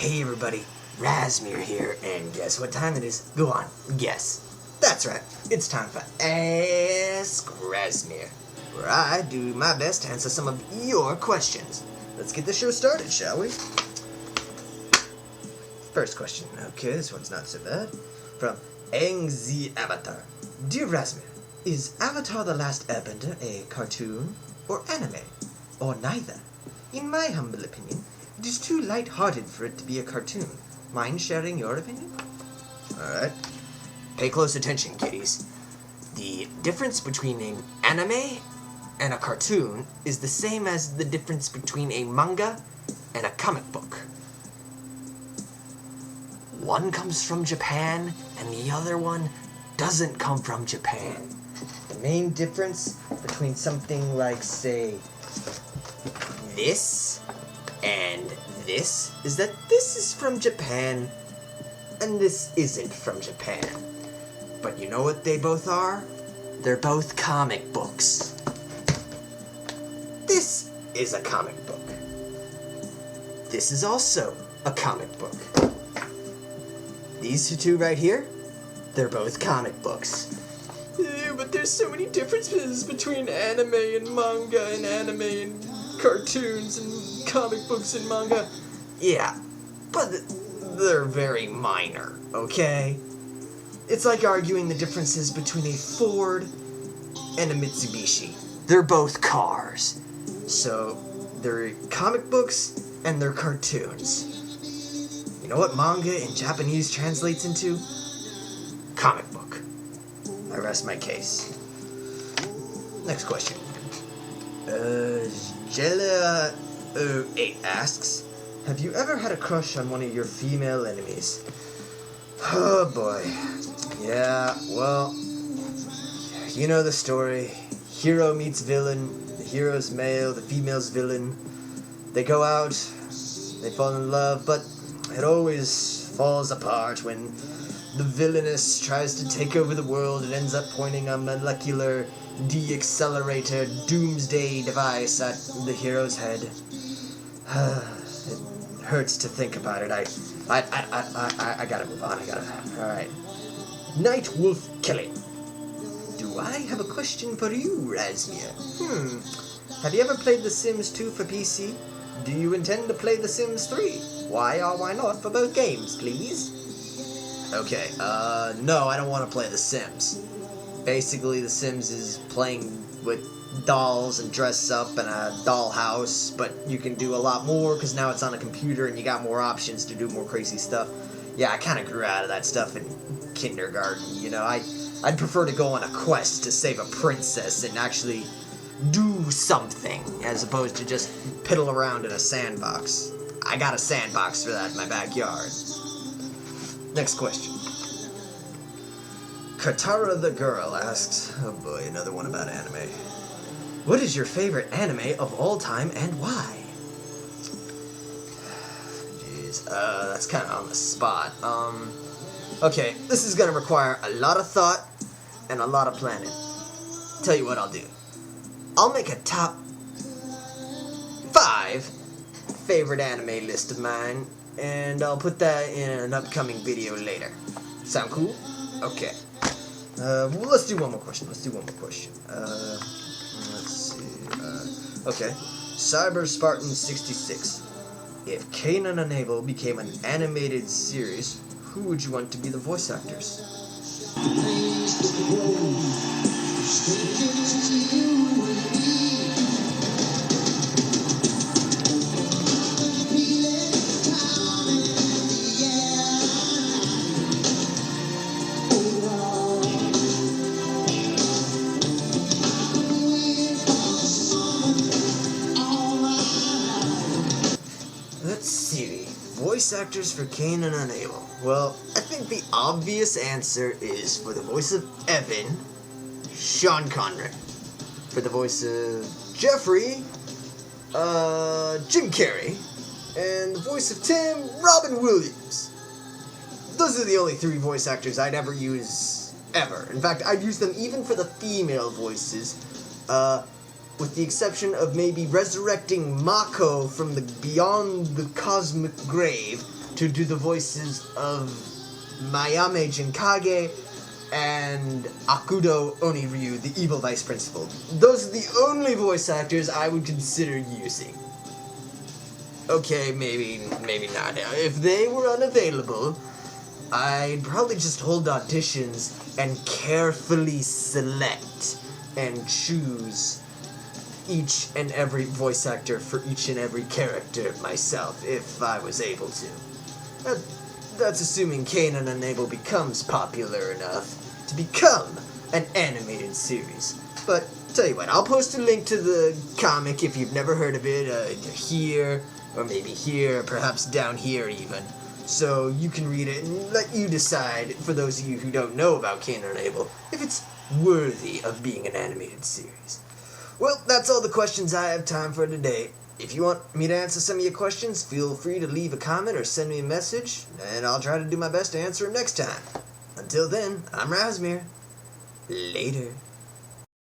Hey everybody, Razmir here, and guess what time it is? Go on, guess. That's right, it's time for Ask Razmir, where I do my best to answer some of your questions. Let's get the show started, shall we? First question, okay, this one's not so bad. From Angzi Avatar. Dear Razmir, is Avatar The Last Airbender a cartoon or anime, or neither? In my humble opinion, it is too light-hearted for it to be a cartoon. Mind sharing your opinion? Alright. Pay close attention, kiddies. The difference between an anime and a cartoon is the same as the difference between a manga and a comic book. One comes from Japan, and the other one doesn't come from Japan. The main difference between something like, say, this and this is that this is from Japan and this isn't from Japan. But you know what they both are? They're both comic books. This is a comic book. This is also a comic book. These two right here, they're both comic books. Yeah, but there's so many differences between anime and manga and anime and cartoons and comic books and manga. Yeah, but they're very minor, okay? It's like arguing the differences between a Ford and a Mitsubishi. They're both cars. So, they're comic books and they're cartoons. You know what manga in Japanese translates into? Comic book. I rest my case. Next question. Jella08 asks, have you ever had a crush on one of your female enemies? Oh boy. Yeah, well, you know the story. Hero meets villain, the hero's male, the female's villain. They go out, they fall in love, but it always falls apart when the villainess tries to take over the world and ends up pointing a molecular deaccelerator doomsday device at the hero's head. It hurts to think about it. I gotta move on. Alright. Night Wolf Kelly. Do I have a question for you, Razmir? Have you ever played The Sims 2 for PC? Do you intend to play The Sims 3? Why or why not for both games, please? Okay, no, I don't want to play The Sims. Basically, The Sims is playing with dolls and dress up in a dollhouse, but you can do a lot more because now it's on a computer and you got more options to do more crazy stuff. Yeah, I kind of grew out of that stuff in kindergarten, you know. I'd prefer to go on a quest to save a princess and actually do something as opposed to just piddle around in a sandbox. I got a sandbox for that in my backyard. Next question. Katara the Girl asks, oh boy, another one about anime. What is your favorite anime of all time and why? Jeez, that's kind of on the spot. Okay, this is gonna require a lot of thought and a lot of planning. Tell you what I'll do. I'll make a top 5 favorite anime list of mine, and I'll put that in an upcoming video later. Sound cool? Okay. Well, let's do one more question. Let's see. Okay. Cyber Spartan 66. If CAIN and UNABLE became an animated series, who would you want to be the voice actors? Let's see. Voice actors for CAIN and UNABLE. Well, I think the obvious answer is for the voice of Evan, Sean Connery. For the voice of Jeffrey, Jim Carrey. And the voice of Tim, Robin Williams. Those are the only 3 voice actors I'd ever use, ever. In fact, I'd use them even for the female voices, with the exception of maybe resurrecting Mako from the beyond the cosmic grave to do the voices of Mayame Jinkage and Akudo Oniryu, the evil vice principal. Those are the only voice actors I would consider using. Okay, maybe not. If they were unavailable, I'd probably just hold auditions and carefully select and choose each and every voice actor for each and every character myself, if I was able to. That's assuming CAIN and Unable becomes popular enough to become an animated series. But tell you what, I'll post a link to the comic if you've never heard of it, here, or maybe here, perhaps down here even. So you can read it and let you decide, for those of you who don't know about CAIN and Unable, if it's worthy of being an animated series. Well, that's all the questions I have time for today. If you want me to answer some of your questions, feel free to leave a comment or send me a message, and I'll try to do my best to answer them next time. Until then, I'm Razmir. Later.